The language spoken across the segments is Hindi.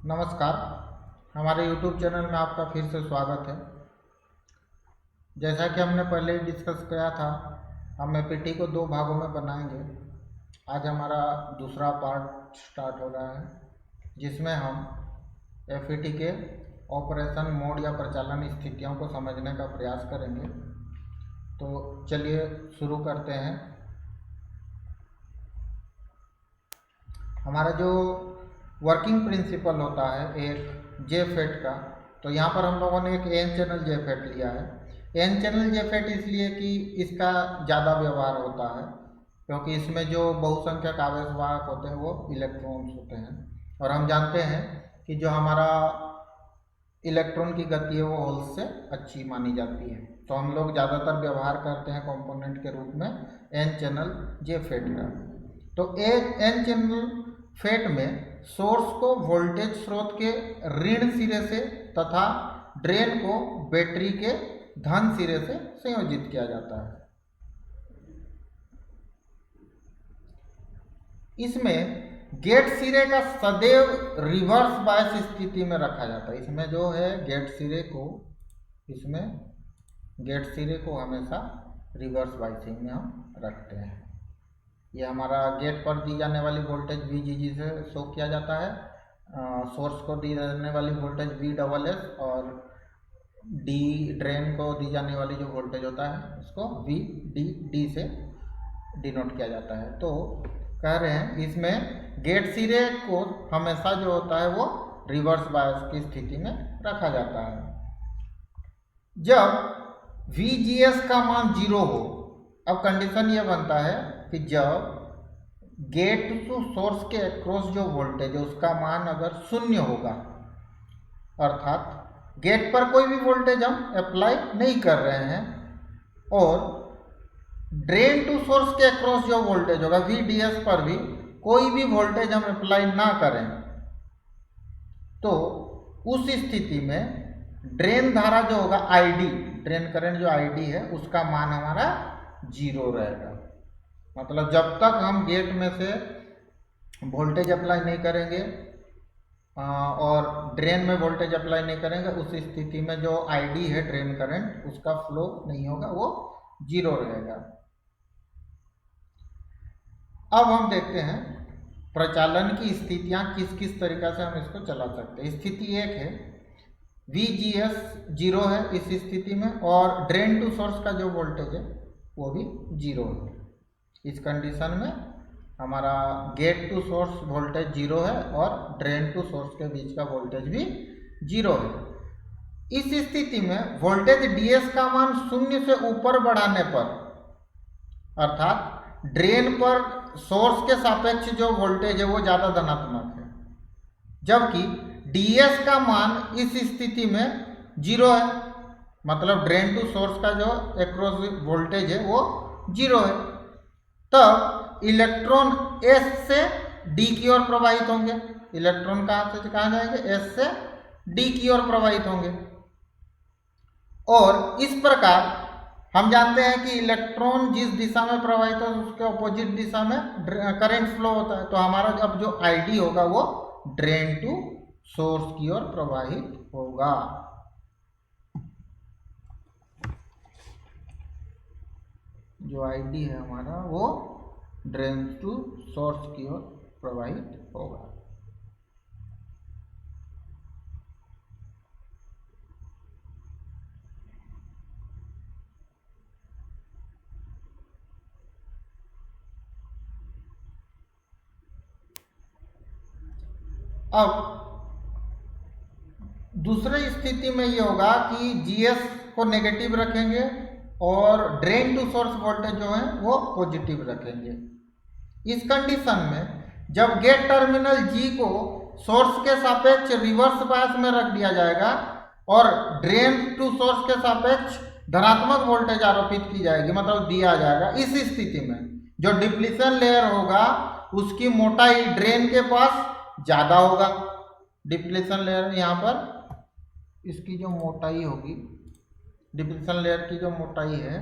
नमस्कार। हमारे YouTube चैनल में आपका फिर से स्वागत है। जैसा कि हमने पहले ही डिस्कस किया था, हम एपीटी को दो भागों में बनाएंगे। आज हमारा दूसरा पार्ट स्टार्ट हो रहा है, जिसमें हम एपीटी के ऑपरेशन मोड या प्रचालन स्थितियों को समझने का प्रयास करेंगे। तो चलिए शुरू करते हैं। हमारा जो वर्किंग प्रिंसिपल होता है एक जेफेट का, तो यहाँ पर हम लोगों ने एक एन चैनल जेफेट लिया है। एन चैनल जेफेट इसलिए कि इसका ज़्यादा व्यवहार होता है, क्योंकि इसमें जो बहुसंख्यक आवेशवाहक होते हैं वो इलेक्ट्रॉन्स होते हैं, और हम जानते हैं कि जो हमारा इलेक्ट्रॉन की गति है वो होल्स से अच्छी मानी जाती है। तो हम लोग ज़्यादातर व्यवहार करते हैं कंपोनेंट के रूप में एन चैनल जेफेट का। तो एन चैनल फेट में सोर्स को वोल्टेज स्रोत के ऋण सिरे से तथा ड्रेन को बैटरी के धन सिरे से संयोजित किया जाता है। इसमें गेट सिरे का सदैव रिवर्स बायस स्थिति में रखा जाता है। इसमें जो है गेट सिरे को हमेशा रिवर्स बायसिंग में हम रखते हैं। ये हमारा गेट पर दी जाने वाली वोल्टेज VGG से शो किया जाता है। सोर्स को दी जाने वाली वोल्टेज VSS, और ड्रेन को दी जाने वाली जो वोल्टेज होता है उसको VDD से डिनोट किया जाता है। तो कह रहे हैं इसमें गेट सिरे को हमेशा जो होता है वो रिवर्स बायस की स्थिति में रखा जाता है। जब VGS का मान 0 हो, अब कंडीशन ये बनता है कि जब गेट टू सोर्स के अक्रॉस जो वोल्टेज है उसका मान अगर 0 होगा, अर्थात गेट पर कोई भी वोल्टेज हम अप्लाई नहीं कर रहे हैं, और ड्रेन टू सोर्स के अक्रॉस जो वोल्टेज होगा VDS पर भी कोई भी वोल्टेज हम अप्लाई ना करें, तो उस स्थिति में ड्रेन धारा जो होगा ID, ड्रेन करंट जो ID है उसका मान हमारा 0 रहेगा। मतलब जब तक हम गेट में से वोल्टेज अप्लाई नहीं करेंगे और ड्रेन में वोल्टेज अप्लाई नहीं करेंगे, उस स्थिति में जो ID है ड्रेन करंट उसका फ्लो नहीं होगा, वो 0 रहेगा। अब हम देखते हैं प्रचालन की स्थितियां किस किस तरीक़ा से हम इसको चला सकते हैं। स्थिति 1 है VGS 0 है इस स्थिति में, और ड्रेन टू सोर्स का जो वोल्टेज है वो भी 0 है। इस कंडीशन में हमारा गेट टू सोर्स वोल्टेज 0 है और ड्रेन टू सोर्स के बीच का वोल्टेज भी 0 है। इस स्थिति में वोल्टेज DS का मान 0 से ऊपर बढ़ाने पर, अर्थात ड्रेन पर सोर्स के सापेक्ष जो वोल्टेज है वो ज़्यादा धनात्मक है, जबकि DS का मान इस स्थिति में 0 है, मतलब ड्रेन टू सोर्स का जो अक्रॉस वोल्टेज है वो 0 है। तब इलेक्ट्रॉन S से D की ओर प्रवाहित होंगे। इलेक्ट्रॉन कहाँ से कहाँ जाएंगे? S से D की ओर प्रवाहित होंगे, और इस प्रकार हम जानते हैं कि इलेक्ट्रॉन जिस दिशा में प्रवाहित हो उसके ऑपोजिट दिशा में करंट फ्लो होता है। तो हमारा अब जो ID होगा वो ड्रेन टू सोर्स की ओर प्रवाहित होगा। जो ID है हमारा वो ड्रेन टू सोर्स की ओर प्रवाहित होगा। अब दूसरी स्थिति में ये होगा कि GS को नेगेटिव रखेंगे और ड्रेन टू सोर्स वोल्टेज जो है वो पॉजिटिव रखेंगे। इस कंडीशन में जब गेट टर्मिनल G को सोर्स के सापेक्ष रिवर्स बायस में रख दिया जाएगा और ड्रेन टू सोर्स के सापेक्ष धनात्मक वोल्टेज आरोपित की जाएगी, मतलब दिया जाएगा। इस स्थिति में जो डिप्लीशन लेयर होगा उसकी मोटाई ड्रेन के पास ज़्यादा होगा। डिप्लीशन लेयर यहाँ पर इसकी जो मोटाई होगी, डिप्लीशन लेयर की जो मोटाई है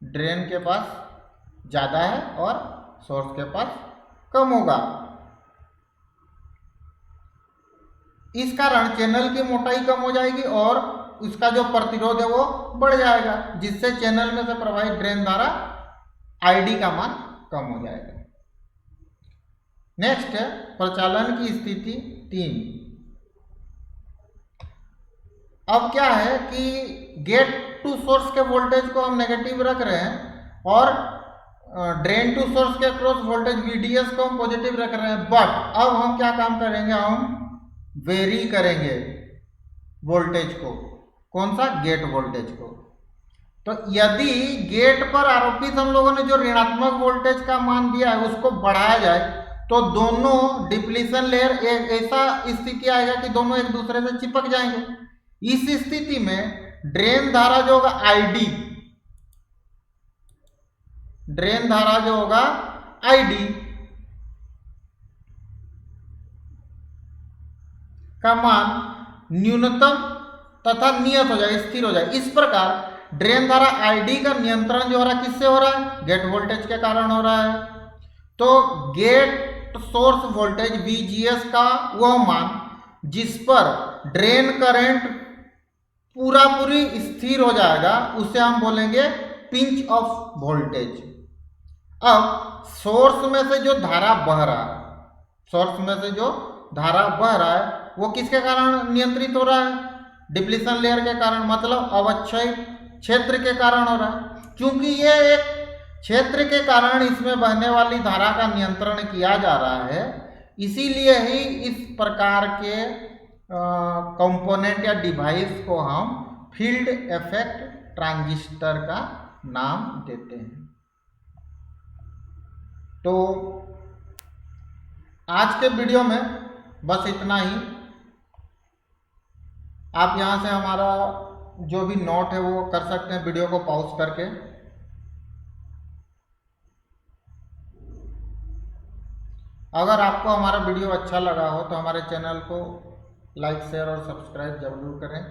ड्रेन के पास ज़्यादा है और सोर्स के पास कम होगा। इस कारण चैनल की मोटाई कम हो जाएगी और उसका जो प्रतिरोध है वो बढ़ जाएगा, जिससे चैनल में से प्रवाहित ड्रेन धारा आईडी का मान कम हो जाएगा। नेक्स्ट है प्रचालन की स्थिति 3। अब क्या है कि गेट टू सोर्स के वोल्टेज को हम नेगेटिव रख रहे हैं और ड्रेन टू सोर्स के अक्रॉस वोल्टेज VDS को हम पॉजिटिव रख रहे हैं, बट अब हम क्या काम करेंगे, हम वेरी करेंगे वोल्टेज को। कौन सा? गेट वोल्टेज को। तो यदि गेट पर आरोपित हम लोगों ने जो ऋणात्मक वोल्टेज का मान दिया है उसको बढ़ाया जाए तो दोनों डिप्लीशन लेयर ऐसा स्थिति आएगा कि दोनों एक दूसरे से चिपक जाएंगे। इस स्थिति में ड्रेन धारा जो होगा आईडी, ड्रेन धारा जो होगा आईडी का मान न्यूनतम तथा नियत हो जाए, स्थिर हो जाए। इस प्रकार ड्रेन धारा आईडी का नियंत्रण जो हो रहा है किससे हो रहा है? गेट वोल्टेज के कारण हो रहा है। तो गेट सोर्स वोल्टेज VGS का वह मान जिस पर ड्रेन करंट पूरी स्थिर हो जाएगा उसे हम बोलेंगे पिंच ऑफ वोल्टेज। अब सोर्स में से जो धारा बह रहा है, सोर्स में से जो धारा बह रहा है वो किसके कारण नियंत्रित हो रहा है? डिप्लीशन लेयर के कारण, मतलब अवक्षय क्षेत्र के कारण हो रहा है। क्योंकि ये एक क्षेत्र के कारण इसमें बहने वाली धारा का नियंत्रण किया जा रहा है, इसीलिए ही इस प्रकार के कंपोनेंट या डिवाइस को हम फील्ड इफेक्ट ट्रांजिस्टर का नाम देते हैं। तो आज के वीडियो में बस इतना ही। आप यहाँ से हमारा जो भी नोट है वो कर सकते हैं वीडियो को पॉज करके। अगर आपको हमारा वीडियो अच्छा लगा हो तो हमारे चैनल को लाइक, शेयर और सब्सक्राइब जरूर करें।